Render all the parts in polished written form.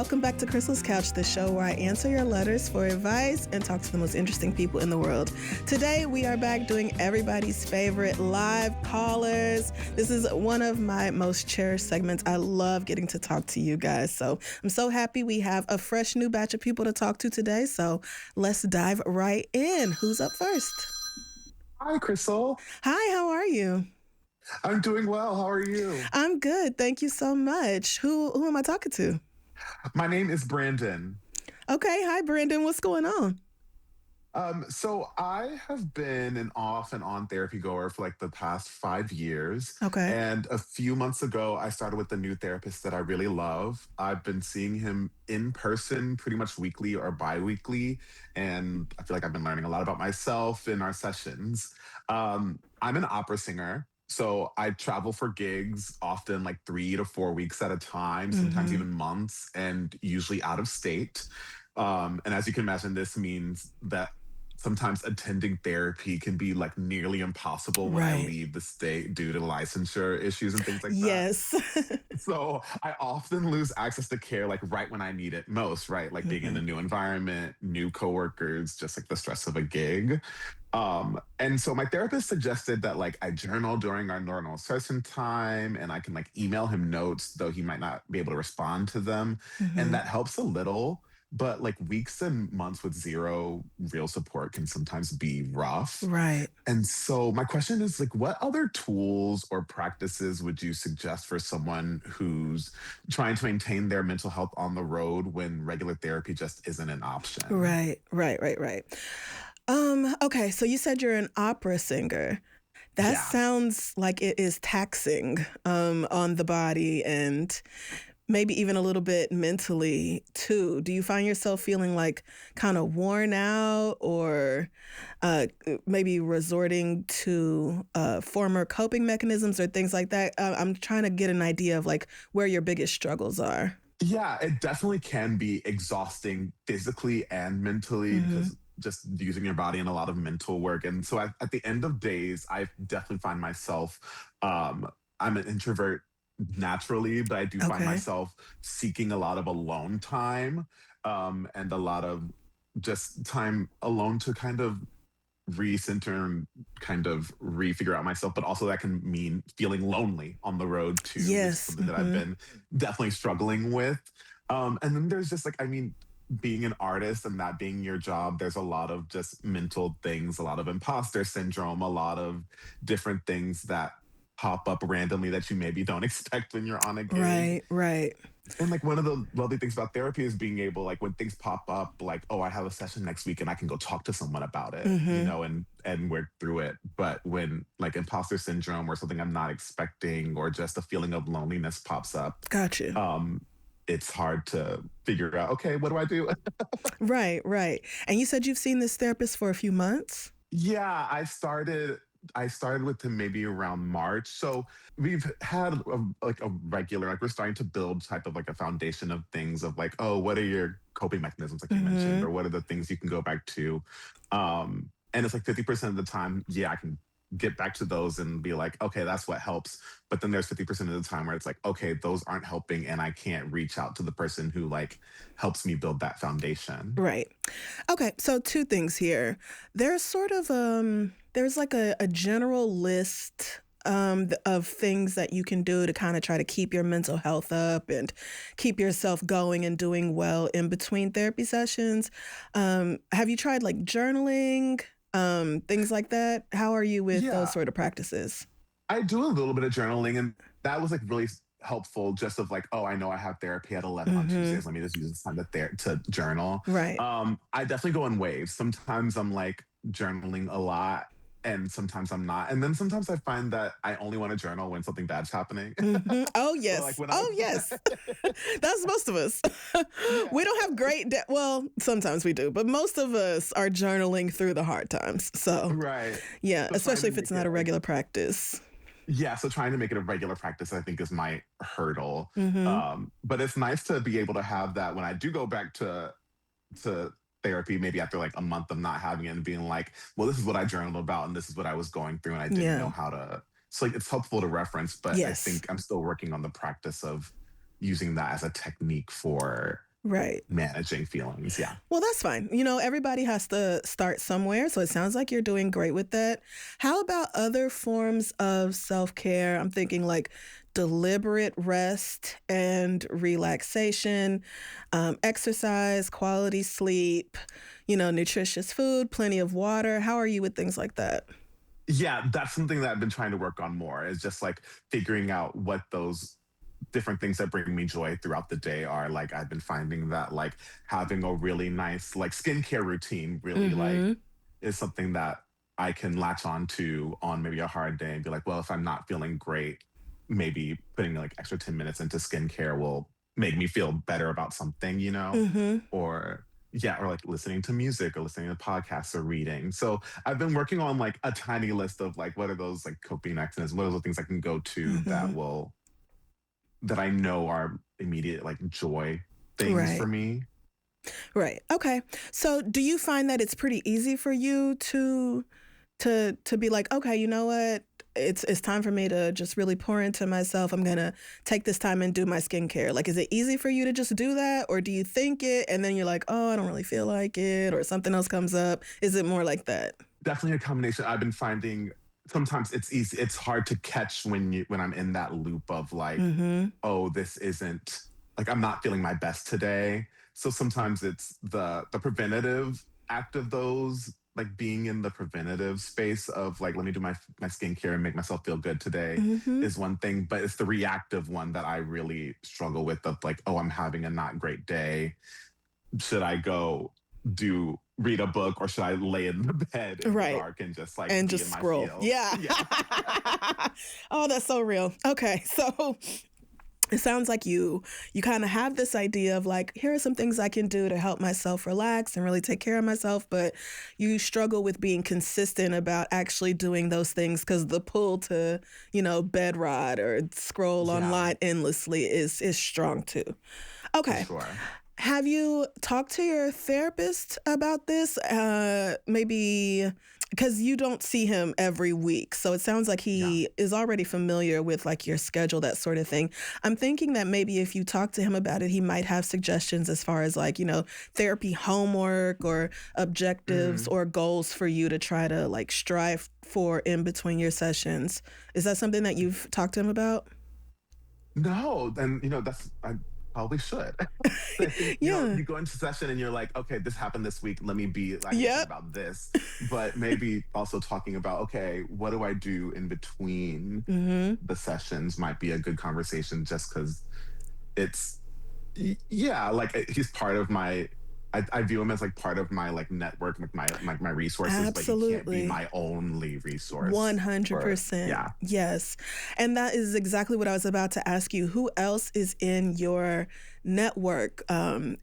welcome back to Crissle's Couch, the show where I answer your letters for advice and talk to the most interesting people in the world. Today, we are back doing everybody's favorite live callers. This is one of my most cherished segments. I love getting to talk to you guys. So I'm so happy we have a fresh new batch of people to talk to today. So let's dive right in. Who's up first? Hi, Crissle. Hi, how are you? I'm doing well. How are you? I'm good. Thank you so much. Who am I talking to? My name is Brandon. Okay. Hi, Brandon. What's going on? So I have been an off and on therapy goer for like the past 5 years. Okay. And a few months ago, I started with a new therapist that I really love. I've been seeing him in person pretty much weekly or bi-weekly. And I feel like I've been learning a lot about myself in our sessions. I'm an opera singer. So I travel for gigs often like 3 to 4 weeks at a time, sometimes Mm-hmm. even months, and usually out of state. And as you can imagine, this means that sometimes attending therapy can be like nearly impossible when I Right. leave the state due to licensure issues and things like that. Yes. So I often lose access to care like right when I need it most, right? Like being in a hmm new environment, new coworkers, just like the stress of a gig. And so my therapist suggested that like I journal during our normal session time and I can like email him notes, though he might not be able to respond to them. And hmm that helps a little. But like weeks and months with zero real support can sometimes be rough. Right. And so my question is like, what other tools or practices would you suggest for someone who's trying to maintain their mental health on the road when regular therapy just isn't an option? Right. Okay, so you said you're an opera singer. That Yeah. sounds like it is taxing on the body and maybe even a little bit mentally too. Do you find yourself feeling like kind of worn out or maybe resorting to former coping mechanisms or things like that? I'm trying to get an idea of like where your biggest struggles are. Yeah, it definitely can be exhausting physically and mentally hmm because just using your body and a lot of mental work. And so at the end of days, I definitely find myself, I'm an introvert naturally, but I do find Okay. myself seeking a lot of alone time, and a lot of just time alone to kind of recenter and kind of refigure out myself, but also that can mean feeling lonely on the road too, which is Yes. something that I've been definitely struggling with. And then there's just like, I mean, being an artist and that being your job, there's a lot of just mental things, a lot of imposter syndrome, a lot of different things that pop up randomly that you maybe don't expect when you're on a gig. Right. And like one of the lovely things about therapy is being able, like when things pop up, like, oh, I have a session next week and I can go talk to someone about it, hmm and work through it. But when like imposter syndrome or something I'm not expecting or just a feeling of loneliness pops up, Got you. um, it's hard to figure out, okay, what do I do? Right. And you said you've seen this therapist for a few months? Yeah, I started with him maybe around March. So we've had like a regular, like we're starting to build type of like a foundation of things of like, oh, what are your coping mechanisms, like you mentioned, hmm or what are the things you can go back to? And it's like 50% of the time, yeah, I can get back to those and be like, okay, that's what helps. But then there's 50% of the time where it's like, okay, those aren't helping and I can't reach out to the person who like helps me build that foundation. Right. Okay, so two things here. There's sort of there's like a general list of things that you can do to kind of try to keep your mental health up and keep yourself going and doing well in between therapy sessions. Have you tried like journaling, things like that? How are you with those Yeah, sort of practices? I do a little bit of journaling, and that was like really helpful. Just of like, oh, I know I have therapy at 11 on hmm Tuesdays. Let me just use this time to journal. Right. I definitely go in waves. Sometimes I'm like journaling a lot, and sometimes I'm not. And then sometimes I find that I only want to journal when something bad's happening. Oh So like yes. when I, Oh yes. That's most of us. We yeah, don't have well, sometimes we do, but most of us are journaling through the hard times. So, right. yeah, So trying especially to if it's make not it a like, regular practice. yeah, so trying to make it a regular practice, I think, is my hurdle. Mhm. But it's nice to be able to have that when I do go back to therapy, maybe after like a month of not having it and being like, well, this is what I journaled about and this is what I was going through and I didn't know Yeah. how to. So like it's helpful to reference, but I Yes. think I'm still working on the practice of using that as a technique for Right. managing feelings. Yeah. Well, that's fine. You know, everybody has to start somewhere. So it sounds like you're doing great with that. How about other forms of self care? I'm thinking like deliberate rest and relaxation, exercise, quality sleep, nutritious food, plenty of water. How are you with things like that? Yeah, that's something that I've been trying to work on more, is just like figuring out what those different things that bring me joy throughout the day are. Like I've been finding that like having a really nice like skincare routine really like Mm-hmm. is something that I can latch on to on maybe a hard day and be like, well, if I'm not feeling great, maybe putting like extra 10 minutes into skincare will make me feel better about something, Mm-hmm. or yeah, or like listening to music or listening to podcasts or reading. So I've been working on like a tiny list of like what are those like coping mechanisms, what are the things I can go to Mm-hmm. that I know are immediate like joy things for Right. me. Right. Okay. So do you find that it's pretty easy for you to be like, okay, you know what? It's time for me to just really pour into myself. I'm gonna take this time and do my skincare. Like, is it easy for you to just do that? Or do you think it and then you're like, oh, I don't really feel like it, or something else comes up? Is it more like that? Definitely a combination. I've been finding sometimes it's easy, it's hard to catch when I'm in that loop of like, Mm-hmm. oh, this isn't like I'm not feeling my best today. So sometimes it's the preventative act of those, like being in the preventative space of like, let me do my skincare and make myself feel good today Mm-hmm. is one thing, but it's the reactive one that I really struggle with, of like, oh, I'm having a not great day. Should I go do read a book, or should I lay in the bed in the Right. dark and just like And be just in my scroll. feels? Yeah. Yeah. Oh, that's so real. Okay. So it sounds like you kind of have this idea of like, here are some things I can do to help myself relax and really take care of myself, but you struggle with being consistent about actually doing those things because the pull to, bed rod or scroll Yeah, online endlessly is strong too. for Okay. sure. Have you talked to your therapist about this? Maybe because you don't see him every week. So it sounds like Yeah. he is already familiar with like your schedule, that sort of thing. I'm thinking that maybe if you talk to him about it, he might have suggestions as far as like, therapy homework or objectives Mhm. or goals for you to try to like strive for in between your sessions. Is that something that you've talked to him about? No, then that's I probably should. I think Yeah. you go into session and you're like, okay, this happened this week. I need to think Yep. about this. But maybe also talking about, okay, what do I do in between Mm-hmm. the sessions might be a good conversation, just because it's yeah, like he's part of my. I view him as like part of my like network, like my resources, but he can't be Absolutely. my only resource. Or 100%. yeah, Yes. And that is exactly what I was about to ask you. Who else is in your network?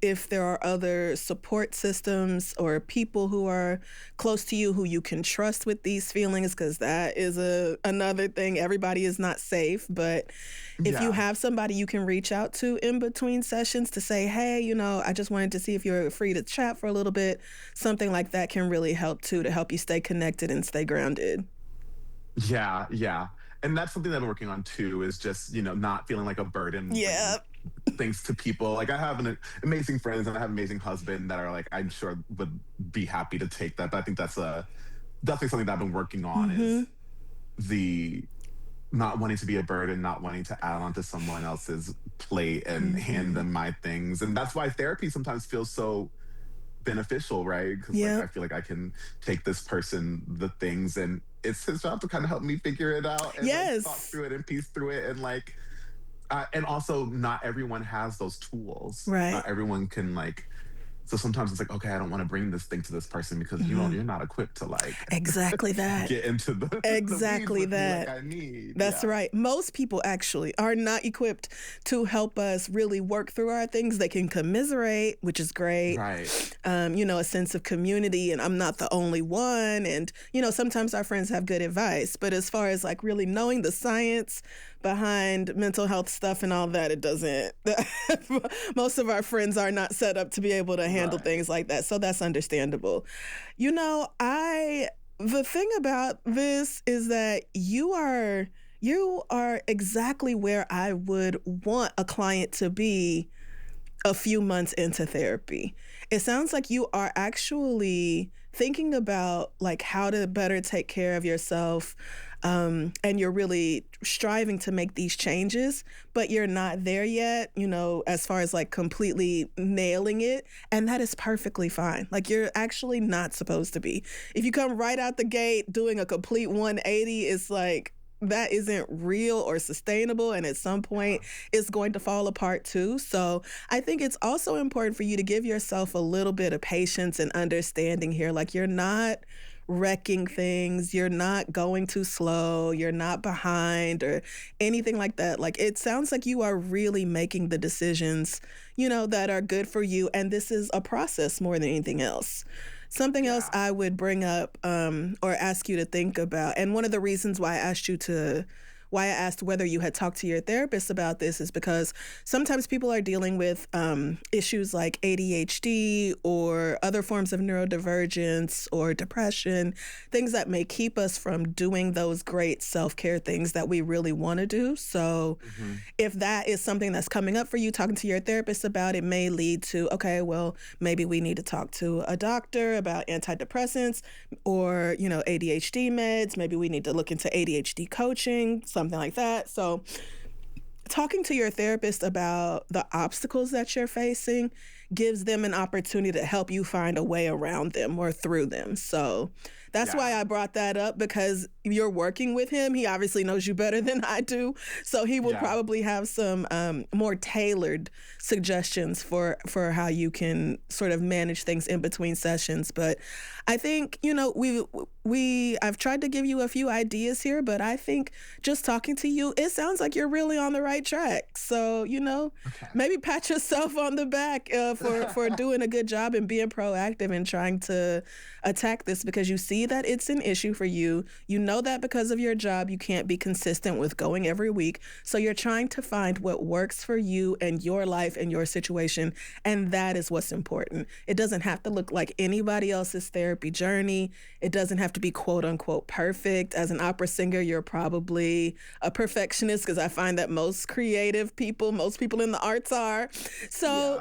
If there are other support systems or people who are close to you who you can trust with these feelings, because that is another thing. Everybody is not safe, but if you yeah. have somebody you can reach out to in between sessions to say, hey, I just wanted to see if you're free to chat for a little bit, something like that can really help too, to help you stay connected and stay grounded. Yeah, yeah. And that's something that I'm working on too, is just, not feeling like a burden bringing Yeah. things to people. Like I have amazing friends and I have an amazing husband that are like, I'm sure would be happy to take that. But I think that's definitely something that I've been working on, Mm-hmm. is the not wanting to be a burden, not wanting to add on to someone else's plate and hand Mm-hmm. them my things. And that's why therapy sometimes feels so beneficial, right? Because like I Yep. feel like I can take this person the things, and it's his job to kind of help me figure it out and like talk Yes. through it and piece through it, and like and also not everyone has those tools. Right. Not everyone can like. So sometimes it's like, okay, I don't want to bring this thing to this person because Mm-hmm. you're not equipped to like Exactly that. get into the weeds Exactly with me like that. I need. That's Yeah. right. Most people actually are not equipped to help us really work through our things. They can commiserate, which is great. Right. A sense of community, and I'm not the only one. And, sometimes our friends have good advice. But as far as like really knowing the science behind mental health stuff and all that, it doesn't. Most of our friends are not set up to be able to handle Right. things like that. So that's understandable. The thing about this is that you are exactly where I would want a client to be a few months into therapy. It sounds like you are actually thinking about like how to better take care of yourself, and you're really striving to make these changes, but you're not there yet, as far as like completely nailing it. And that is perfectly fine. Like, you're actually not supposed to be. If you come right out the gate doing a complete 180, it's like, that isn't real or sustainable, and at some point it's going to fall apart too. So I think it's also important for you to give yourself a little bit of patience and understanding here. Like, you're not wrecking things, you're not going too slow, you're not behind or anything like that. Like, it sounds like you are really making the decisions, that are good for you, and this is a process more than anything else. Something else I would bring up, or ask you to think about, and one of the reasons why I asked whether you had talked to your therapist about this is because sometimes people are dealing with issues like ADHD or other forms of neurodivergence or depression, things that may keep us from doing those great self-care things that we really want to do. So if that is something that's coming up for you, talking to your therapist about it may lead to, okay, well, maybe we need to talk to a doctor about antidepressants or, ADHD meds. Maybe we need to look into ADHD coaching, something like that. So talking to your therapist about the obstacles that you're facing gives them an opportunity to help you find a way around them or through them. So that's why I brought that up, because you're working with him. He obviously knows you better than I do. So he will probably have some more tailored suggestions for how you can sort of manage things in between sessions. But I think, I've tried to give you a few ideas here, but I think just talking to you, it sounds like you're really on the right track. So, maybe pat yourself on the back for doing a good job and being proactive and trying to attack this, because you see that it's an issue for you. You know that because of your job, you can't be consistent with going every week. So you're trying to find what works for you and your life and your situation. And that is what's important. It doesn't have to look like anybody else's therapy journey. It doesn't have to be quote unquote perfect. As an opera singer, you're probably a perfectionist, because I find that most people in the arts are. So,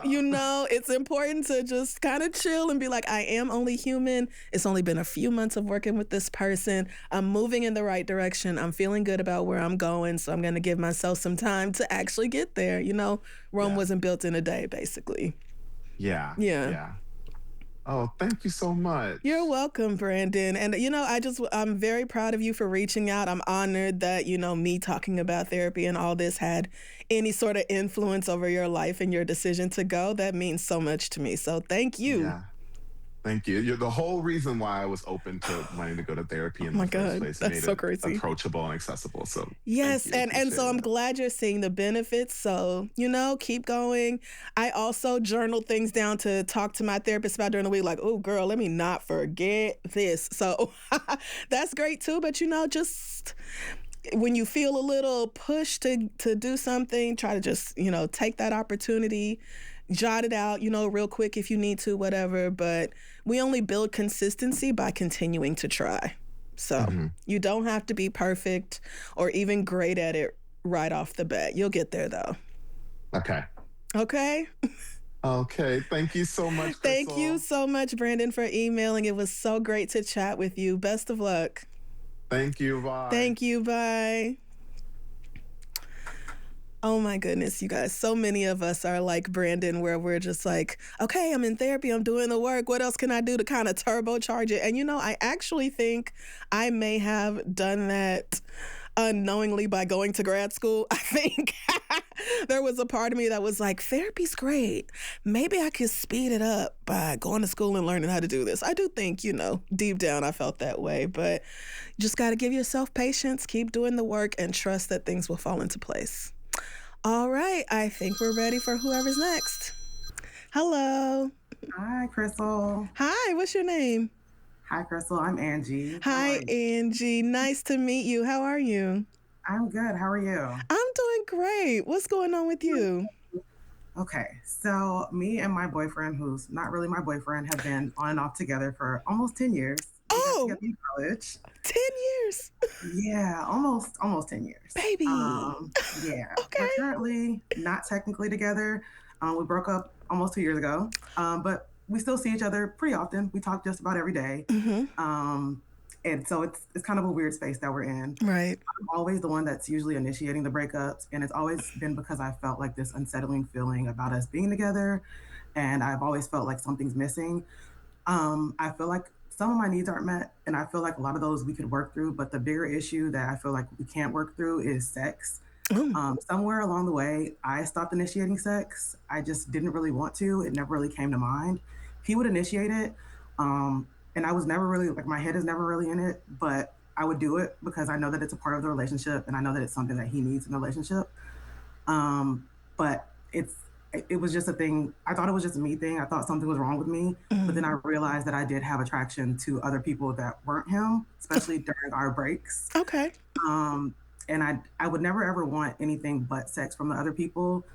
it's important to just kind of chill and be like, I am only human. It's only been a few months of working with this person. I'm moving in the right direction. I'm feeling good about where I'm going. So I'm going to give myself some time to actually get there. Rome wasn't built in a day, basically. Yeah. Oh, thank you so much. You're welcome, Brandon. And, I'm very proud of you for reaching out. I'm honored that, me talking about therapy and all this had any sort of influence over your life and your decision to go. That means so much to me. So thank you. Yeah. Thank you. You're the whole reason why I was open to wanting to go to therapy in the first place. That's so crazy. Approachable and accessible. So yes, and so I'm glad you're seeing the benefits. So, keep going. I also journal things down to talk to my therapist about during the week, like, oh girl, let me not forget this. So that's great too. But just when you feel a little push to do something, try to just, take that opportunity. Jot it out, real quick if you need to, whatever. But we only build consistency by continuing to try. So you don't have to be perfect or even great at it right off the bat. You'll get there, though. Okay. Okay? Okay. Thank you so much, Crissle. Thank you so much, Brandon, for emailing. It was so great to chat with you. Best of luck. Thank you. Bye. Thank you. Bye. Oh my goodness, you guys. So many of us are like Brandon, where we're just like, okay, I'm in therapy, I'm doing the work. What else can I do to kind of turbocharge it? And I actually think I may have done that unknowingly by going to grad school. I think there was a part of me that was like, therapy's great. Maybe I could speed it up by going to school and learning how to do this. I do think, deep down I felt that way, but you just got to give yourself patience, keep doing the work, and trust that things will fall into place. All right, I think we're ready for whoever's next. Hello. Hi, Crissle. Hi, what's your name? Hi, Crissle. I'm Angie. Hi, Angie. Nice to meet you. How are you? I'm good. How are you? I'm doing great. What's going on with you? Okay, so me and my boyfriend, who's not really my boyfriend, have been on and off together for almost 10 years. Oh, in college. 10 years. Yeah, almost 10 years. Baby. Yeah. Okay. We're currently not technically together. We broke up almost 2 years ago, but we still see each other pretty often. We talk just about every day. And so it's kind of a weird space that we're in. Right. I'm always the one that's usually initiating the breakups, and it's always been because I felt like this unsettling feeling about us being together, and I've always felt like something's missing. I feel like some of my needs aren't met, and I feel like a lot of those we could work through. But the bigger issue that I feel like we can't work through is sex. Mm. Somewhere along the way, I stopped initiating sex. I just didn't really want to. It never really came to mind. He would initiate it, and I was never really like my head is never really in it, but I would do it because I know that it's a part of the relationship, and I know that it's something that he needs in the relationship. But it was just a thing. I thought it was just a me thing. I thought something was wrong with me, but then I realized that I did have attraction to other people that weren't him, especially during our breaks. Okay. And I would never ever want anything but sex from the other people.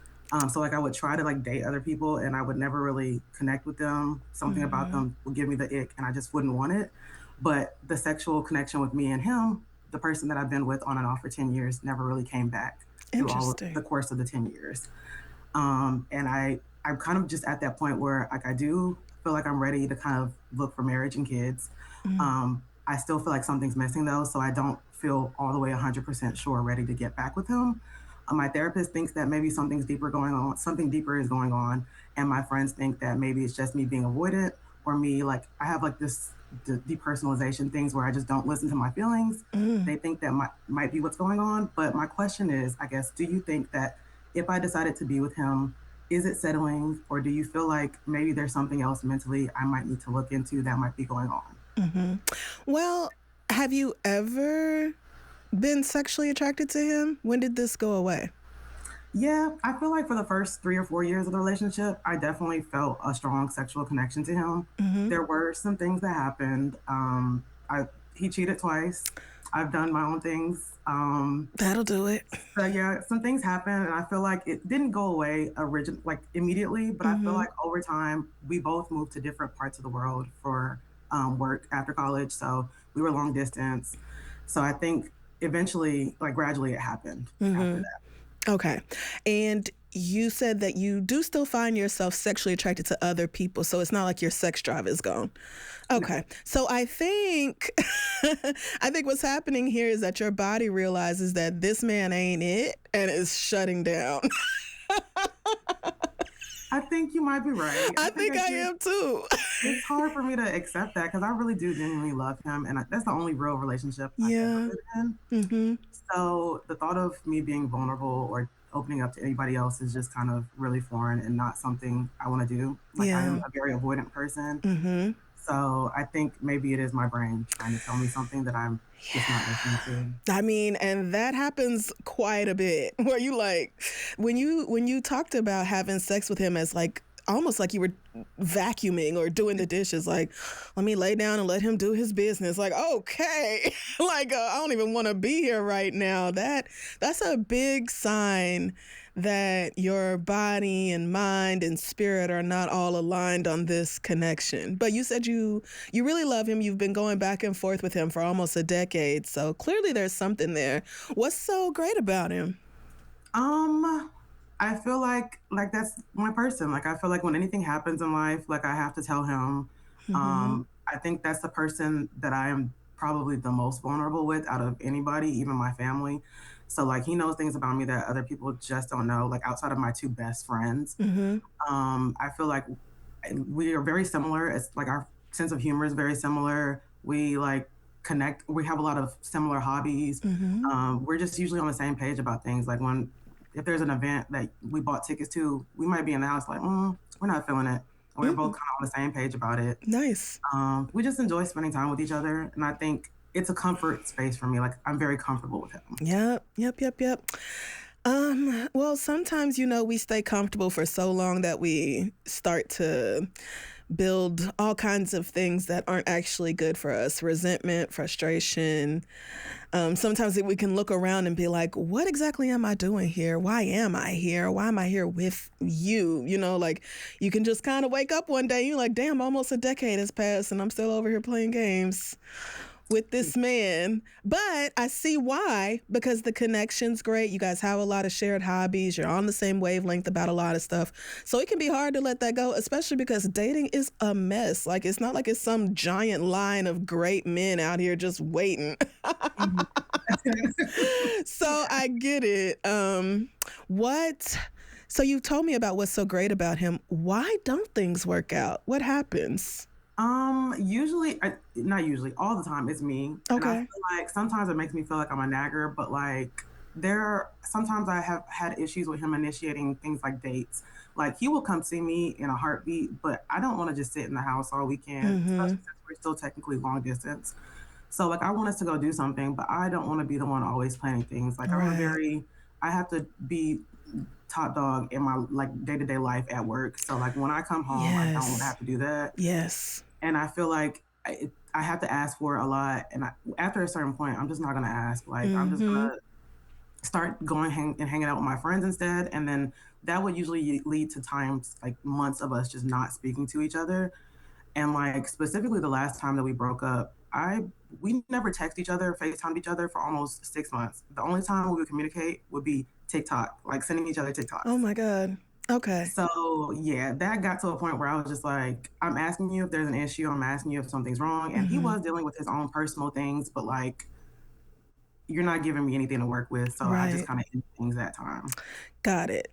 So like I would try to like date other people, and I would never really connect with them. Something about them would give me the ick, and I just wouldn't want it. But the sexual connection with me and him, the person that I've been with on and off for 10 years, never really came back through all of Interesting. the course of the 10 years. And I'm kind of just at that point where like I do feel like I'm ready to kind of look for marriage and kids. I still feel like something's missing though, so I don't feel all the way 100% sure ready to get back with him. My therapist thinks that maybe something's deeper going on, something deeper is going on, and my friends think that maybe it's just me being avoidant or me like I have like this depersonalization things where I just don't listen to my feelings. They think that might be what's going on, but my question is, I guess, do you think that if I decided to be with him, is it settling, or do you feel like maybe there's something else mentally I might need to look into that might be going on? Well, have you ever been sexually attracted to him? When did this go away? Yeah, I feel like for the first 3 or 4 years of the relationship, I definitely felt a strong sexual connection to him. There were some things that happened. He cheated twice. I've done my own things. That'll do it. So yeah, some things happened, and I feel like it didn't go away like immediately. But I feel like over time, we both moved to different parts of the world for work after college. So we were long distance. So I think eventually, like gradually, it happened after that. Okay. And you said that you do still find yourself sexually attracted to other people. So it's not like your sex drive is gone. Okay. So I think I think what's happening here is that your body realizes that this man ain't it and is shutting down. I think you might be right. I think I am too. It's hard for me to accept that because I really do genuinely love him, and that's the only real relationship I've ever been in. So the thought of me being vulnerable or opening up to anybody else is just kind of really foreign and not something I want to do. Like I am a very avoidant person. So I think maybe it is my brain trying to tell me something that I'm just not listening to. I mean, and that happens quite a bit where you like, when you talked about having sex with him as like, almost like you were vacuuming or doing the dishes, like, let me lay down and let him do his business. Like, okay, like, I don't even want to be here right now. That's a big sign that your body and mind and spirit are not all aligned on this connection. But you said you really love him. You've been going back and forth with him for almost a decade. So clearly there's something there. What's so great about him? I feel like that's my person. Like I feel like when anything happens in life, like I have to tell him. I think that's the person that I am probably the most vulnerable with out of anybody, even my family. So like he knows things about me that other people just don't know, like outside of my two best friends. I feel like we are very similar. It's like our sense of humor is very similar. We like connect. We have a lot of similar hobbies. We're just usually on the same page about things. Like if there's an event that we bought tickets to, we might be in the house like, we're not feeling it. And we're both kind of on the same page about it. Nice. We just enjoy spending time with each other. And I think it's a comfort space for me. Like I'm very comfortable with him. Yep. Well, sometimes, we stay comfortable for so long that we start to build all kinds of things that aren't actually good for us. Resentment, frustration. Sometimes we can look around and be like, what exactly am I doing here? Why am I here? Why am I here with you? Like you can just kind of wake up one day, you're like, damn, almost a decade has passed and I'm still over here playing games. with this man, but I see why, because the connection's great. You guys have a lot of shared hobbies. You're on the same wavelength about a lot of stuff. So it can be hard to let that go, especially because dating is a mess. Like, it's not like it's some giant line of great men out here just waiting. So I get it. So you told me about what's so great about him. Why don't things work out? What happens? Usually, not usually, all the time it's me. And I Okay. feel like sometimes it makes me feel like I'm a nagger, but like sometimes I have had issues with him initiating things like dates. Like he will come see me in a heartbeat, but I don't want to just sit in the house all weekend, especially since we're still technically long distance. So like I want us to go do something, but I don't want to be the one always planning things. Like Right. I have to be top dog in my like day-to-day life at work. So like when I come home, I don't want to Yes. have to do that. Yes. And I feel like I have to ask for it a lot. And after a certain point, I'm just not going to ask. Like I'm just going Mm-hmm. to start and hanging out with my friends instead. And then that would usually lead to times like months of us just not speaking to each other. And like specifically the last time that we broke up, we never text each other, FaceTimed each other for almost 6 months. The only time we would communicate would be TikTok, like sending each other Oh TikToks. my God. Okay. So yeah, that got to a point where I was just like, I'm asking you if there's an issue, I'm asking you if something's wrong. And he Mm-hmm. was dealing with his own personal things, but like you're not giving me anything to work with. So I just Right. kind of end things that time. Got it.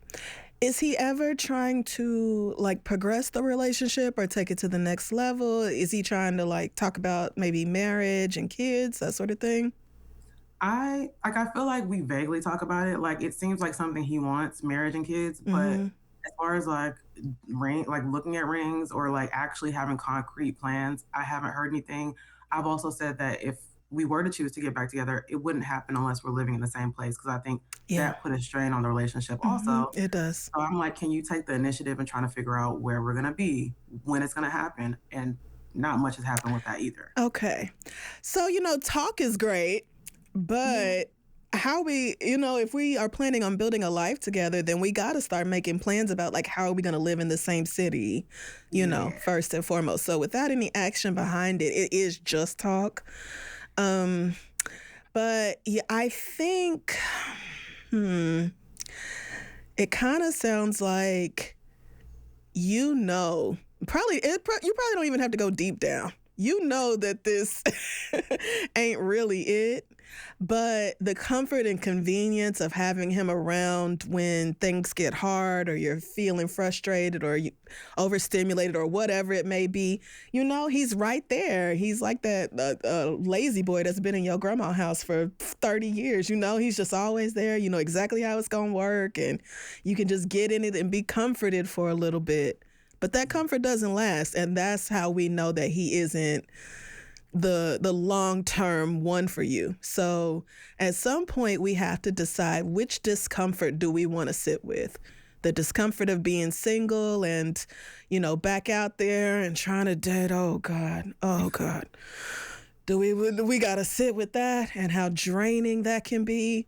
Is he ever trying to like progress the relationship or take it to the next level? Is he trying to like talk about maybe marriage and kids, that sort of thing? I feel like we vaguely talk about it. Like it seems like something he wants, marriage and kids, but Mm-hmm. as far as like like looking at rings or like actually having concrete plans, I haven't heard anything. I've also said that if we were to choose to get back together, it wouldn't happen unless we're living in the same place because I think Yeah. that put a strain on the relationship Mm-hmm. also. It does. So I'm like, can you take the initiative and trying to figure out where we're gonna be, when it's gonna happen, and not much has happened with that either. Okay. So, talk is great, Yeah. but if we are planning on building a life together, then we got to start making plans about like how are we going to live in the same city, Yeah. first and foremost. So without any action behind it, it is just talk. Um, but yeah, I think, it kind of sounds like you probably don't even have to go deep down. You know that this ain't really it, but the comfort and convenience of having him around when things get hard or you're feeling frustrated or you overstimulated or whatever it may be, he's right there. He's like that lazy boy that's been in your grandma's house for 30 years. He's just always there. You know exactly how it's going to work and you can just get in it and be comforted for a little bit. But that comfort doesn't last, and that's how we know that he isn't the long-term one for you. So at some point we have to decide which discomfort do we want to sit with. The discomfort of being single and, back out there and trying to date. Oh God. Oh God. We got to sit with that and how draining that can be?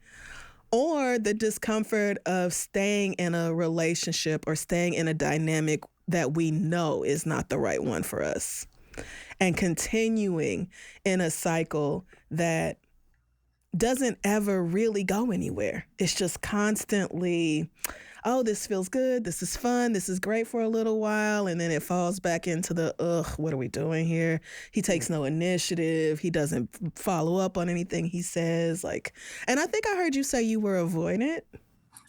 Or the discomfort of staying in a relationship or staying in a dynamic that we know is not the right one for us and continuing in a cycle that doesn't ever really go anywhere. It's just constantly, oh, this feels good. This is fun. This is great for a little while. And then it falls back into the, what are we doing here? He takes no initiative. He doesn't follow up on anything he says. And I think I heard you say you were avoidant.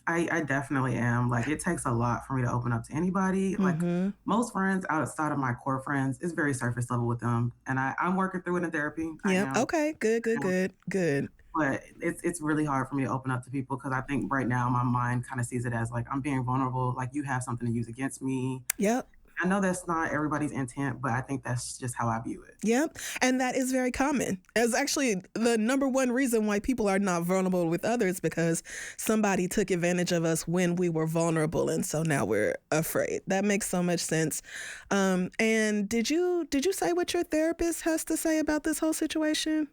I definitely am. Like, it takes a lot for me to open up to anybody. Like, Mm-hmm. most friends outside of my core friends, it's very surface level with them. And I'm working through it in therapy. I Yep. am. Okay. Good, good, Um, good, good. But it's really hard for me to open up to people because I think right now my mind kind of sees it as like I'm being vulnerable. Like, you have something to use against me. Yep. I know that's not everybody's intent, but I think that's just how I view it. Yep. And that is very common. As actually the number one reason why people are not vulnerable with others because somebody took advantage of us when we were vulnerable and so now we're afraid. That makes so much sense. And did you say what your therapist has to say about this whole situation?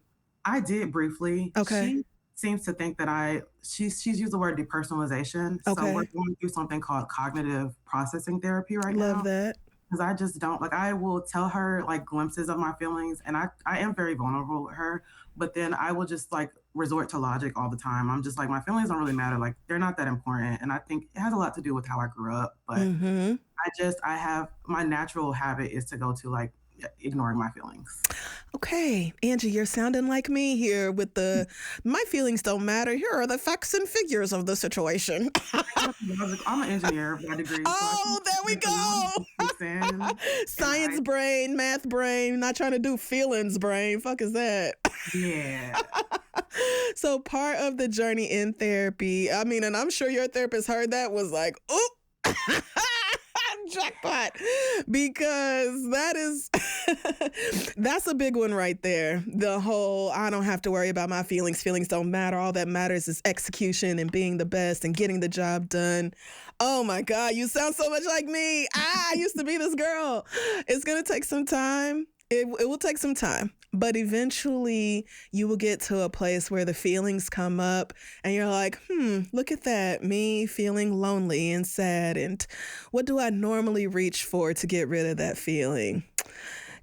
I did briefly. Okay. She seems to think that she's used the word depersonalization. So we're Okay. going through something called cognitive processing therapy right Love now. that. because I just don't like. I will tell her like glimpses of my feelings, and I am very vulnerable with her. But then I will just like resort to logic all the time. I'm just like my feelings don't really matter. Like they're not that important, and I think it has a lot to do with how I grew up. But I have my natural habit is to go to like ignoring my feelings. Okay, Angie, you're sounding like me here with the my feelings don't matter. Here are the facts and figures of the situation. I'm an engineer by degree. Oh, there we go. Science brain, math brain, not trying to do feelings brain. Fuck is that? Yeah. So part of the journey in therapy, I mean, and I'm sure your therapist heard that, was like, oop. Jackpot, because that's a big one right there. The whole I don't have to worry about my feelings don't matter, all that matters is execution and being the best and getting the job done. Oh my God, you sound so much like me. I used to be this girl. It's gonna take some time. It will take some time, but eventually you will get to a place where the feelings come up and you're like, look at that, me feeling lonely and sad. And what do I normally reach for to get rid of that feeling?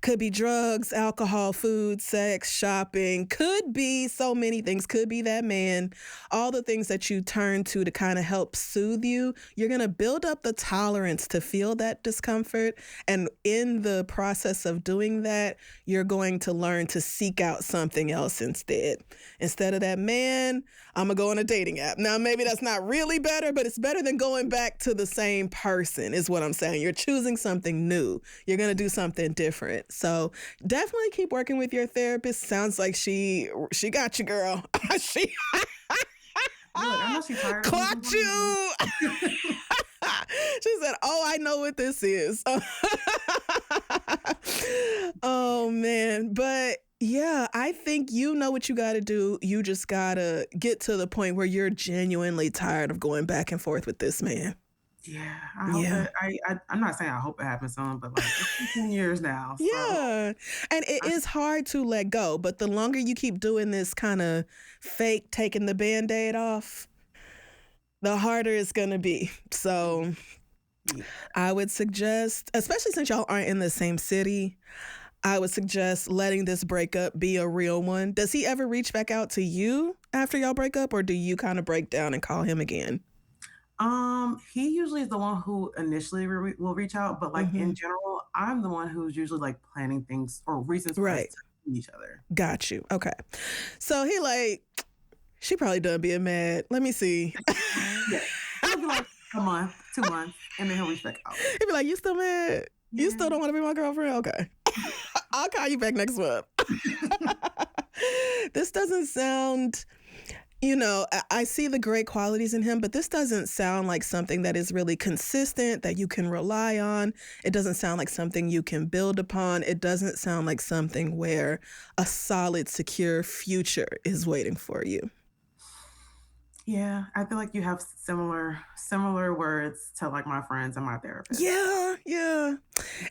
Could be drugs, alcohol, food, sex, shopping. Could be so many things. Could be that man. All the things that you turn to kind of help soothe you. You're going to build up the tolerance to feel that discomfort. And in the process of doing that, you're going to learn to seek out something else instead. Instead of that man, I'm going to go on a dating app. Now, maybe that's not really better, but it's better than going back to the same person is what I'm saying. You're choosing something new. You're going to do something different. So definitely keep working with your therapist. Sounds like she got you, girl. She I know she's tired. Clocked you. She said, "Oh, I know what this is." Oh man, but yeah, I think you know what you got to do. You just got to get to the point where you're genuinely tired of going back and forth with this man. Yeah, I hope I'm not saying I hope it happens soon, but like it's 10 years now. So. Yeah, and it is hard to let go, but the longer you keep doing this kind of fake taking the Band-Aid off, the harder it's going to be. So I would suggest, especially since y'all aren't in the same city, I would suggest letting this breakup be a real one. Does he ever reach back out to you after y'all break up, or do you kind of break down and call him again? He usually is the one who initially will reach out, but like in general, I'm the one who's usually like planning things or reasons for us to see each other. Got you. Okay. So he like, she probably done being mad. Let me see. Yeah. He'll be like a month, 2 months, and then he'll reach back out. He'll be like, you still mad? Yeah. You still don't want to be my girlfriend? Okay. I'll call you back next month. This doesn't sound... I see the great qualities in him, but this doesn't sound like something that is really consistent, that you can rely on. It doesn't sound like something you can build upon. It doesn't sound like something where a solid, secure future is waiting for you. Yeah, I feel like you have similar words to like my friends and my therapist. Yeah.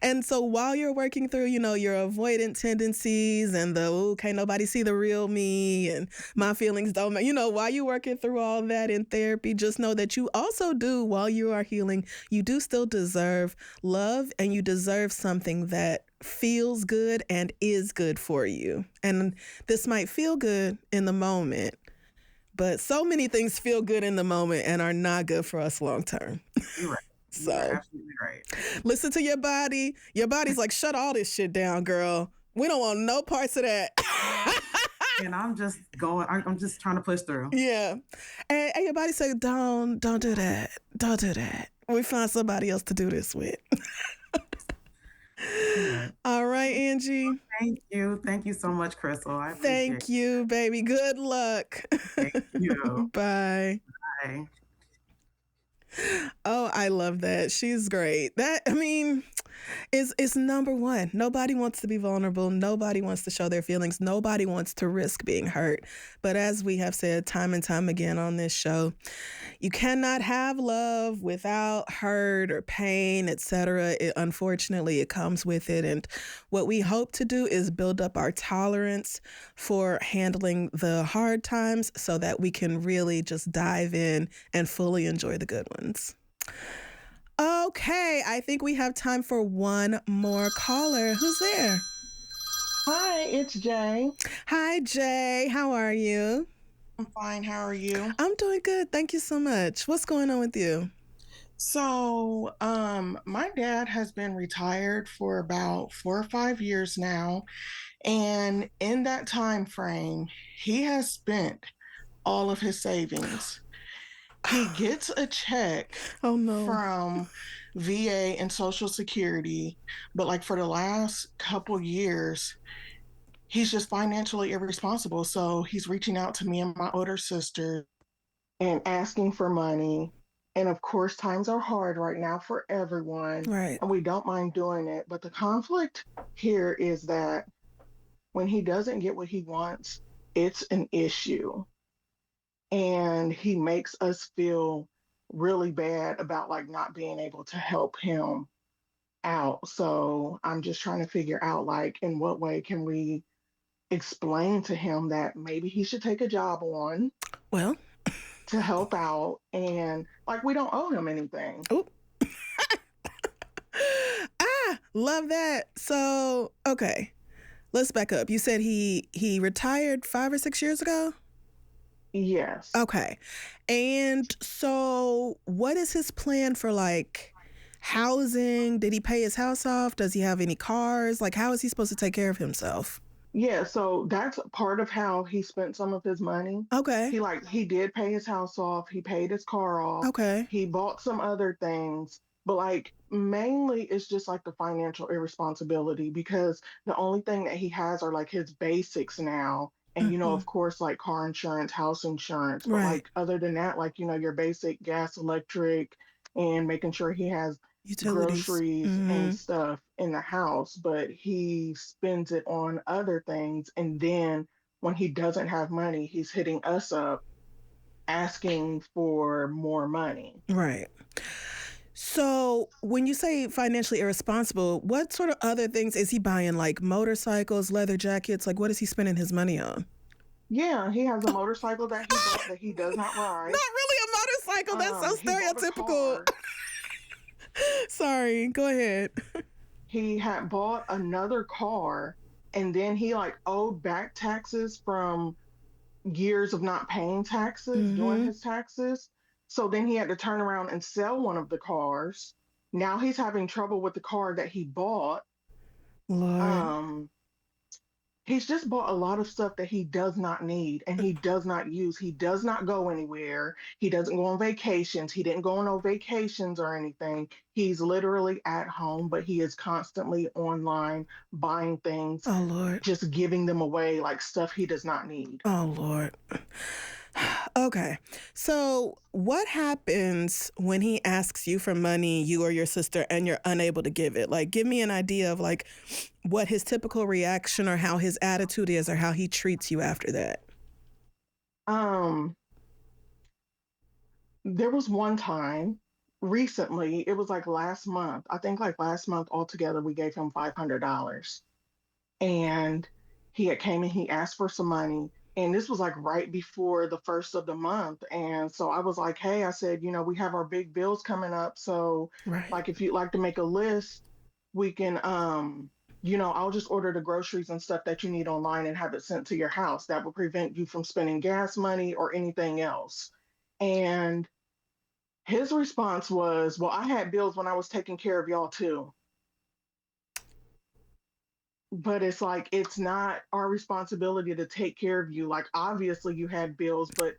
And so while you're working through, your avoidant tendencies and the, can't nobody see the real me and my feelings don't matter, while you're working through all that in therapy, just know that you also do, while you are healing, you do still deserve love, and you deserve something that feels good and is good for you. And this might feel good in the moment, but so many things feel good in the moment and are not good for us long term. You're right. So you're absolutely right. Listen to your body. Your body's like, shut all this shit down, girl. We don't want no parts of that. And I'm just trying to push through. Yeah. And your body say, don't do that. Don't do that. We find somebody else to do this with. All right, Angie. Thank you so much, Crissle. I appreciate it. Thank you, baby. Good luck. Thank you. Bye. Bye. Oh, I love that. She's great. It's number one. Nobody wants to be vulnerable. Nobody wants to show their feelings. Nobody wants to risk being hurt. But as we have said time and time again on this show, you cannot have love without hurt or pain, etc. Unfortunately, it comes with it. And what we hope to do is build up our tolerance for handling the hard times so that we can really just dive in and fully enjoy the good ones. Okay, I think we have time for one more caller. Who's there? Hi, it's Jay. Hi, Jay. How are you? I'm fine. How are you? I'm doing good. Thank you so much. What's going on with you? So, my dad has been retired for about 4 or 5 years now, and in that time frame, he has spent all of his savings. He gets a check Oh, no. from VA and Social Security, but like for the last couple years, he's just financially irresponsible. So he's reaching out to me and my older sister and asking for money. And of course, times are hard right now for everyone, Right. and we don't mind doing it. But the conflict here is that when he doesn't get what he wants, it's an issue. And he makes us feel really bad about like not being able to help him out. So I'm just trying to figure out like in what way can we explain to him that maybe he should take a job on Well, to help out, and like we don't owe him anything. oh. Love that. So, okay. Let's back up. You said he retired 5 or 6 years ago? Yes. Okay. And so what is his plan for like housing? Did he pay his house off? Does he have any cars? Like, how is he supposed to take care of himself? Yeah, so that's part of how he spent some of his money. Okay. He did pay his house off, he paid his car off, Okay. he bought some other things, but like mainly it's just like the financial irresponsibility because the only thing that he has are like his basics now. And of course, like car insurance, house insurance, but Right. like other than that, like your basic gas, electric, and making sure he has Utilities. groceries and stuff in the house, but he spends it on other things. And then when he doesn't have money, he's hitting us up asking for more money. Right. So when you say financially irresponsible, what sort of other things is he buying? Like motorcycles, leather jackets? Like what is he spending his money on? Yeah, he has a motorcycle that he bought that he does not ride. Not really a motorcycle. That's so He bought a stereotypical. car. Sorry, go ahead. He had bought another car, and then he like owed back taxes from years of not paying taxes, doing his taxes. So then he had to turn around and sell one of the cars. Now he's having trouble with the car that he bought. Lord. He's just bought a lot of stuff that he does not need and he does not use. He does not go anywhere. He doesn't go on vacations. He didn't go on no vacations or anything. He's literally at home, but he is constantly online buying things. Oh, Lord. Just giving them away, like stuff he does not need. Oh, Lord. Okay. So what happens when he asks you for money, you or your sister, and you're unable to give it? Like, give me an idea of like what his typical reaction or how his attitude is or how he treats you after that. There was one time recently, it was like last month. I think like last month altogether, we gave him $500. And he had came and he asked for some money. And this was like right before the first of the month. And so I was like, hey, I said, we have our big bills coming up. So Right. like if you'd like to make a list, we can I'll just order the groceries and stuff that you need online and have it sent to your house. That will prevent you from spending gas money or anything else. And his response was, well, I had bills when I was taking care of y'all too. But it's like it's not our responsibility to take care of you. Like obviously you had bills, but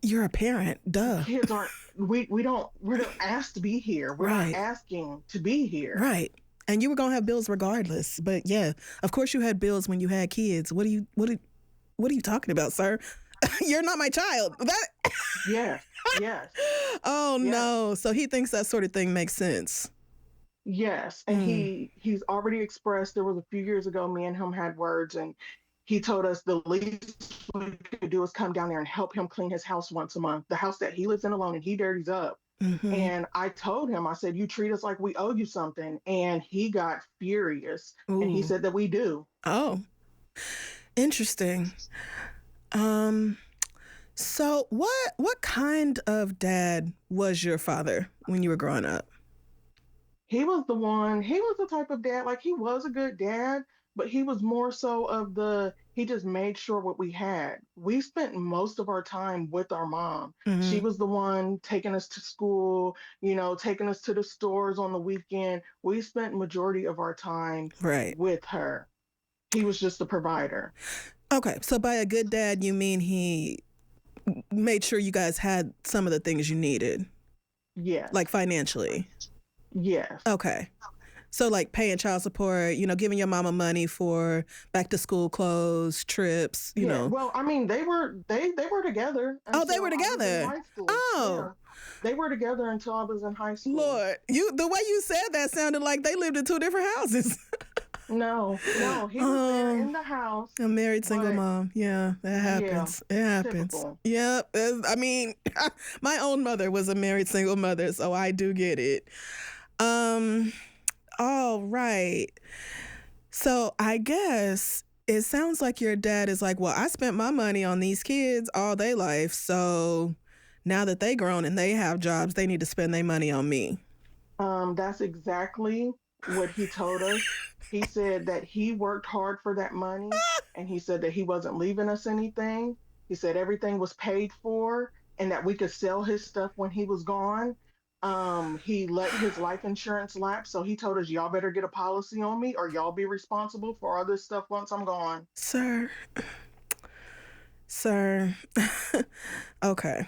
you're a parent, duh. Kids aren't we're not asked to be here. We're Right. not asking to be here. Right. And you were gonna have bills regardless. But yeah, of course you had bills when you had kids. What are you talking about, sir? You're not my child. That Yes. Oh Yes. no. So he thinks that sort of thing makes sense. Yes, and he's already expressed. There was a few years ago, me and him had words, and he told us the least we could do is come down there and help him clean his house once a month. The house that he lives in alone, and he dirties up. And I told him, I said, you treat us like we owe you something, and he got furious, and he Ooh. said that we do. Oh, interesting. So what kind of dad was your father when you were growing up? he was the one, he was the type of dad, like he was a good dad, but he was more so of the, he just made sure what we had. We spent most of our time with our mom. She Mm-hmm. was the one taking us to school, taking us to the stores on the weekend. We spent majority of our time Right. with her. He was just the provider. Okay. So by a good dad, you mean he made sure you guys had some of the things you needed, Yes. like financially. Yes. Okay. So like paying child support, giving your mama money for back to school clothes, trips, Yeah. Well, I mean, they were together Oh, they were until I was in together. high school. Oh, Yeah. They were together until I was in high school. Lord. The way you said that sounded like they lived in two different houses. No, no, he was there in the house, A married single but mom. Yeah, that yeah, happens. It happens. typical. Yep. I mean, my own mother was a married single mother, so I do get it. Um, all right. So I guess it sounds like your dad is like, well, I spent my money on these kids all their life, so now that they grown and they have jobs, they need to spend their money on me. That's exactly what he told us. He said that he worked hard for that money, and he said that he wasn't leaving us anything. He said everything was paid for, and that we could sell his stuff when he was gone. He let his life insurance lapse, so he told us, y'all better get a policy on me, or y'all be responsible for all this stuff once I'm gone. Sir. Sir. Okay.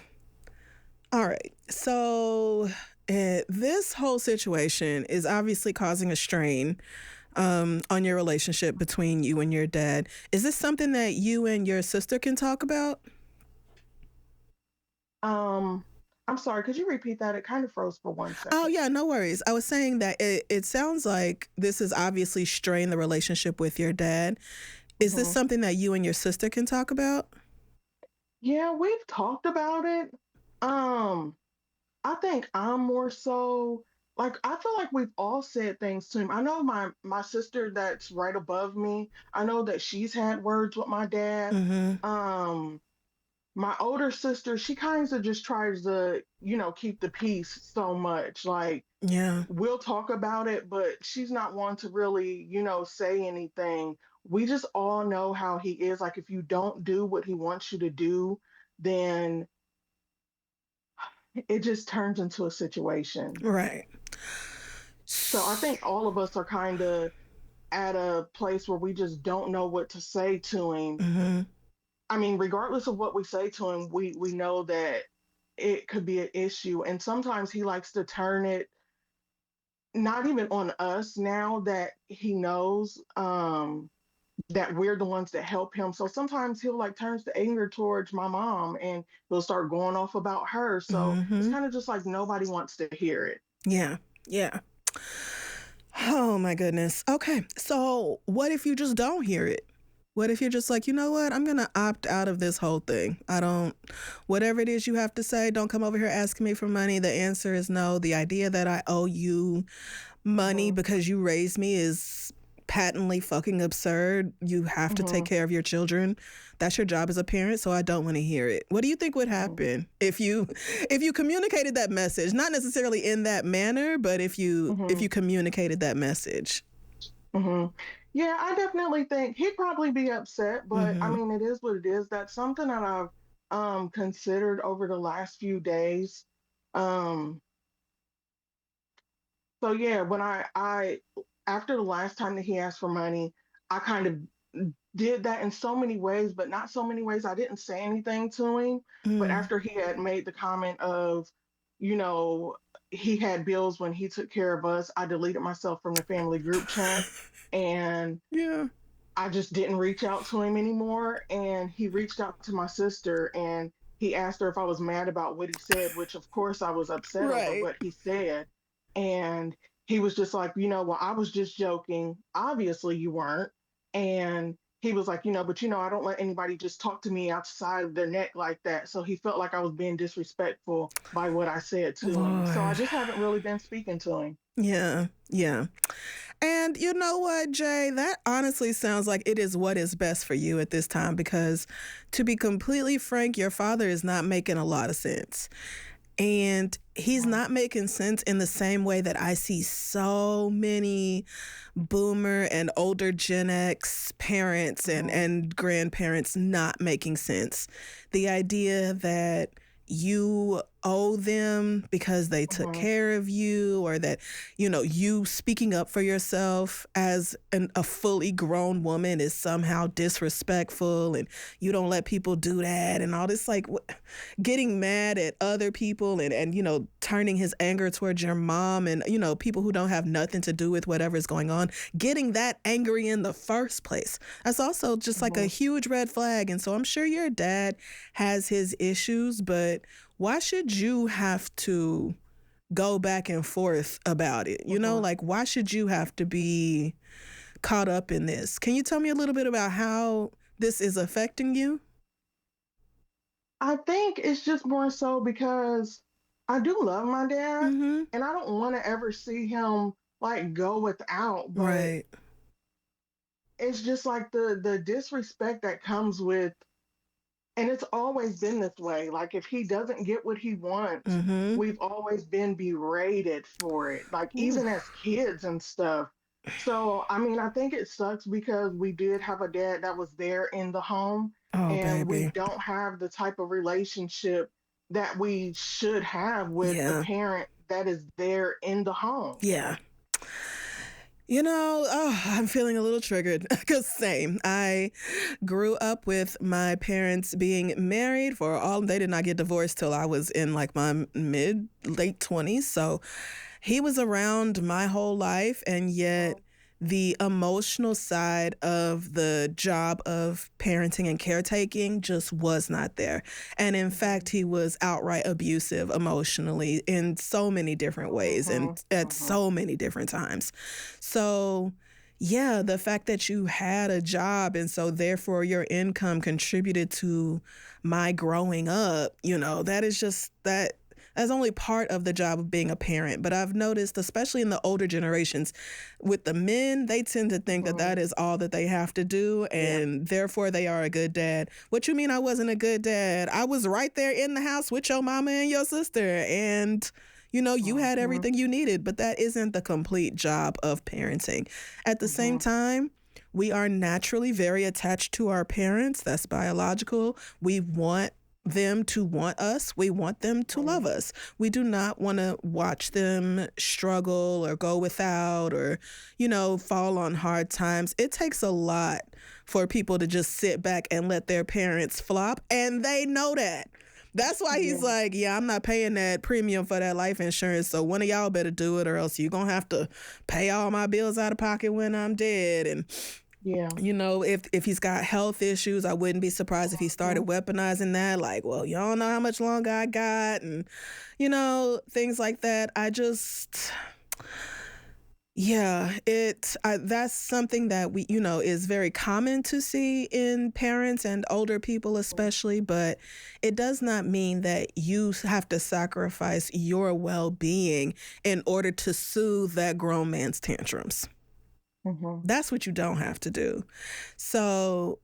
All right. So this whole situation is obviously causing a strain on your relationship between you and your dad. Is this something that you and your sister can talk about? Um, I'm sorry, could you repeat that? It kind of froze for one Oh, second. yeah, no worries. I was saying that it sounds like this has obviously strained the relationship with your dad. Is this Mhm. something that you and your sister can talk about? Yeah, we've talked about it. Um, I think I'm more so like I feel like we've all said things to him. I know my sister that's right above me. I know that she's had words with my dad. Mm-hmm. Um, my older sister, she kind of just tries to, keep the peace so much. Like Yeah. we'll talk about it, but she's not one to really, say anything. We just all know how he is. Like if you don't do what he wants you to do, then it just turns into a situation. Right. So I think all of us are kind of at a place where we just don't know what to say to him. Mm-hmm. I mean, regardless of what we say to him, we know that it could be an issue. And sometimes he likes to turn it not even on us now that he knows that we're the ones that help him. So sometimes he'll like turns the anger towards my mom and he'll start going off about her. So it's Mm-hmm. kind of just like nobody wants to hear it. Yeah. Yeah. Oh my goodness. Okay. So what if you just don't hear it? What if you're just like, you know what? I'm going to opt out of this whole thing. Whatever it is you have to say, don't come over here asking me for money. The answer is no. The idea that I owe you money Hmm. because you raised me is patently fucking absurd. You have to take Hmm. care of your children. That's your job as a parent, so I don't want to hear it. What do you think would Hmm. happen if you communicated that message? Not necessarily in that manner, but if you Hmm. communicated that message. Hmm. Yeah, I definitely think he'd probably be upset, but I Mm-hmm. mean, it is what it is. That's something that I've considered over the last few days. Um, so yeah, when I after the last time that he asked for money, I kind of did that in so many ways, but not so many ways. I didn't say anything to him, but Mm. after he had made the comment of, you know, he had bills when he took care of us, I deleted myself from the family group chat and Yeah. I just didn't reach out to him anymore. And he reached out to my sister and he asked her if I was mad about what he said, which of course I was upset over Right. what he said. And he was just like, well, I was just joking. Obviously, you weren't. And he was like, I don't let anybody just talk to me outside of their neck like that. So he felt like I was being disrespectful by what I said to him. So I Lord. just haven't really been speaking to him. Yeah. Yeah. And you know what, Jay? That honestly sounds like it is what is best for you at this time because, to be completely frank, your father is not making a lot of sense. And he's not making sense in the same way that I see so many boomer and older Gen X parents and grandparents not making sense. The idea that you owe them because they took care of you, or that, you speaking up for yourself as a fully grown woman is somehow disrespectful, and you don't let people do that, and all this, like, getting mad at other people and turning his anger towards your mom and, people who don't have nothing to do with whatever's going on, getting that angry in the first place. That's also just like a huge red flag. And so I'm sure your dad has his issues, but why should you have to go back and forth about it? Like, why should you have to be caught up in this? Can you tell me a little bit about how this is affecting you? I think it's just more so because I do love my dad, Mm-hmm. and I don't want to ever see him like go without, but Right. it's just like the disrespect that comes with, and it's always been this way. Like if he doesn't get what he wants, Mm-hmm. we've always been berated for it, like Ooh. even as kids and stuff. So I mean, I think it sucks because we did have a dad that was there in the home, Oh, and we baby. don't have the type of relationship that we should have with a Yeah. parent that is there in the home. Yeah. I'm feeling a little triggered because same. I grew up with my parents being married they did not get divorced till I was in like my late 20s. So he was around my whole life, and yet the emotional side of the job of parenting and caretaking just was not there. And in fact, he was outright abusive emotionally in so many different ways and at so many different times. So yeah, the fact that you had a job and so therefore your income contributed to my growing up, that is just that's only part of the job of being a parent. But I've noticed, especially in the older generations, with the men, they tend to think that is all that they have to do, and therefore they are a good dad. What you mean I wasn't a good dad? I was right there in the house with your mama and your sister, and you had everything you needed, but that isn't the complete job of parenting. At the same time, we are naturally very attached to our parents. That's biological. We want them to want us. We want them to love us. We do not want to watch them struggle or go without or, fall on hard times. It takes a lot for people to just sit back and let their parents flop, and they know that. That's why he's like, I'm not paying that premium for that life insurance, so one of y'all better do it or else you're going to have to pay all my bills out of pocket when I'm dead. And if he's got health issues, I wouldn't be surprised if he started weaponizing that. Like, well, you don't know how much longer I got, and things like that. That's something that we, is very common to see in parents and older people especially, but it does not mean that you have to sacrifice your well-being in order to soothe that grown man's tantrums. That's what you don't have to do. So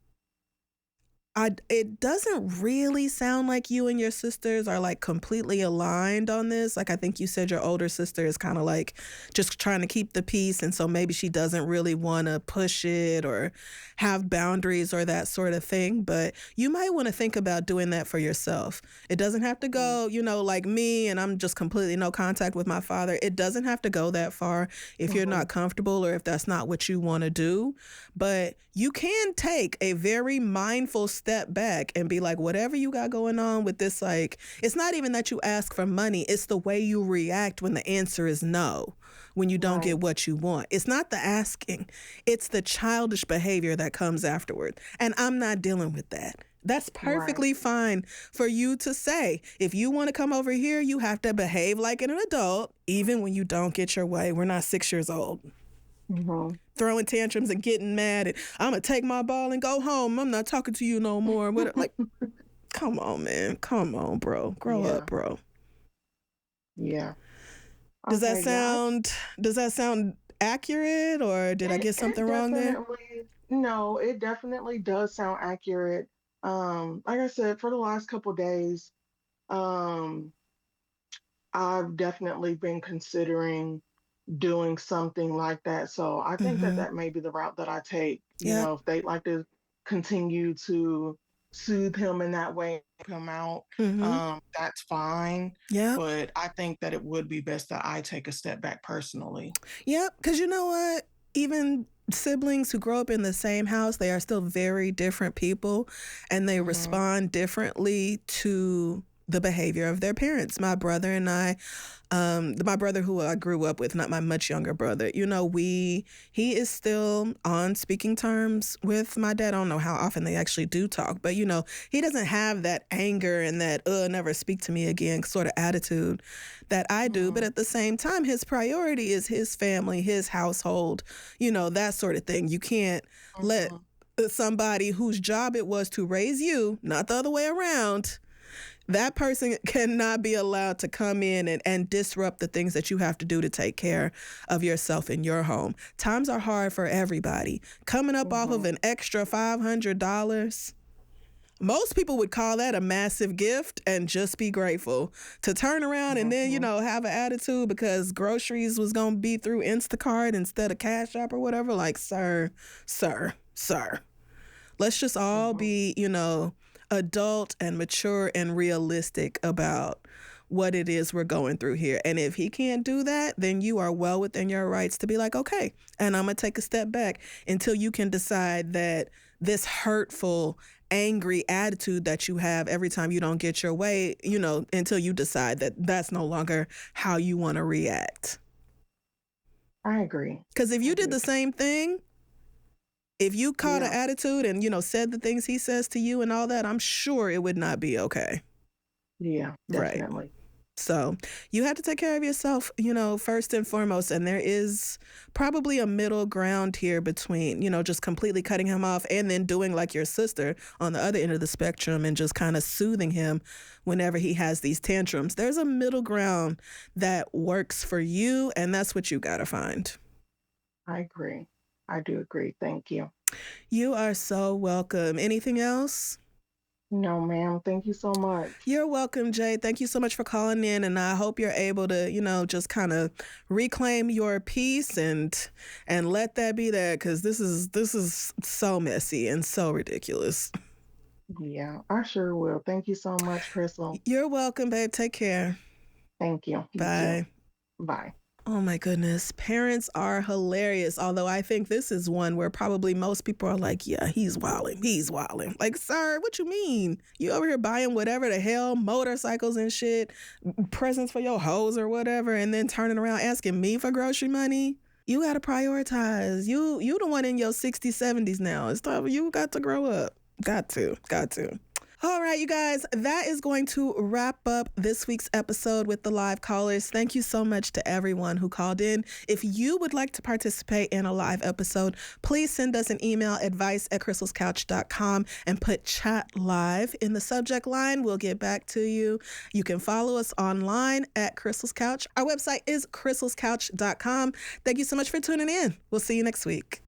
it doesn't really sound like you and your sisters are like completely aligned on this. Like I think you said your older sister is kind of like just trying to keep the peace, and so maybe she doesn't really want to push it or have boundaries or that sort of thing. But you might want to think about doing that for yourself. It doesn't have to go, like me, and I'm just completely no contact with my father. It doesn't have to go that far if you're not comfortable or if that's not what you want to do. But you can take a very mindful step back and be like, whatever you got going on with this, like, it's not even that you ask for money. It's the way you react when the answer is no, when you don't get what you want. It's not the asking. It's the childish behavior that comes afterward. And I'm not dealing with that. That's perfectly fine for you to say. If you want to come over here, you have to behave like an adult, even when you don't get your way. We're not 6 years old. Throwing tantrums and getting mad and I'm gonna take my ball and go home. I'm not talking to you no more. Like, come on, man. Come on, bro. Grow up, bro. Yeah. Does that sound accurate, or did I get something wrong there? No, it definitely does sound accurate. Like I said, for the last couple of days, I've definitely been considering doing something like that. So I think that Mm-hmm. that may be the route that I take. Yep. If they'd like to continue to soothe him in that way, help him out, Mm-hmm. that's fine. Yep. But I think that it would be best that I take a step back personally. Yep. Because you know what? Even siblings who grow up in the same house, they are still very different people, and they respond differently to the behavior of their parents. My brother and I, my brother who I grew up with, not my much younger brother, he is still on speaking terms with my dad. I don't know how often they actually do talk, but he doesn't have that anger and that never speak to me again sort of attitude that I do. But at the same time, his priority is his family, his household, that sort of thing. You can't let somebody whose job it was to raise you, not the other way around, that person cannot be allowed to come in and disrupt the things that you have to do to take care of yourself in your home. Times are hard for everybody. Coming up off of an extra $500, most people would call that a massive gift and just be grateful. To turn around and then, have an attitude because groceries was going to be through Instacart instead of Cash App or whatever. Like, sir. Let's just all be, adult and mature and realistic about what it is we're going through here. And if he can't do that, then you are well within your rights to be like, okay, and I'm going to take a step back until you can decide that this hurtful, angry attitude that you have every time you don't get your way, until you decide that that's no longer how you want to react. I agree. Because if you did the same thing, if you caught an attitude and, said the things he says to you and all that, I'm sure it would not be okay. Yeah, definitely. Right. So you have to take care of yourself, first and foremost. And there is probably a middle ground here between, just completely cutting him off and then doing like your sister on the other end of the spectrum and just kind of soothing him whenever he has these tantrums. There's a middle ground that works for you, and that's what you got to find. I agree. I do agree. Thank you. You are so welcome. Anything else? No, ma'am. Thank you so much. You're welcome, Jay. Thank you so much for calling in, and I hope you're able to, just kind of reclaim your peace and let that be that, because this is so messy and so ridiculous. Yeah, I sure will. Thank you so much, Crissle. You're welcome, babe. Take care. Thank you. Bye. Bye. Oh my goodness. Parents are hilarious. Although I think this is one where probably most people are like, yeah, he's wilding. He's wilding. Like, sir, what you mean? You over here buying whatever the hell, motorcycles and shit, presents for your hoes or whatever, and then turning around asking me for grocery money? You got to prioritize. You the one in your 60s, 70s now. It's time. You got to grow up. Got to. All right, you guys, that is going to wrap up this week's episode with the live callers. Thank you so much to everyone who called in. If you would like to participate in a live episode, please send us an email, advice@crisselscouch.com, and put chat live in the subject line. We'll get back to you. You can follow us online at Crissle's Couch. Our website is crisselscouch.com. Thank you so much for tuning in. We'll see you next week.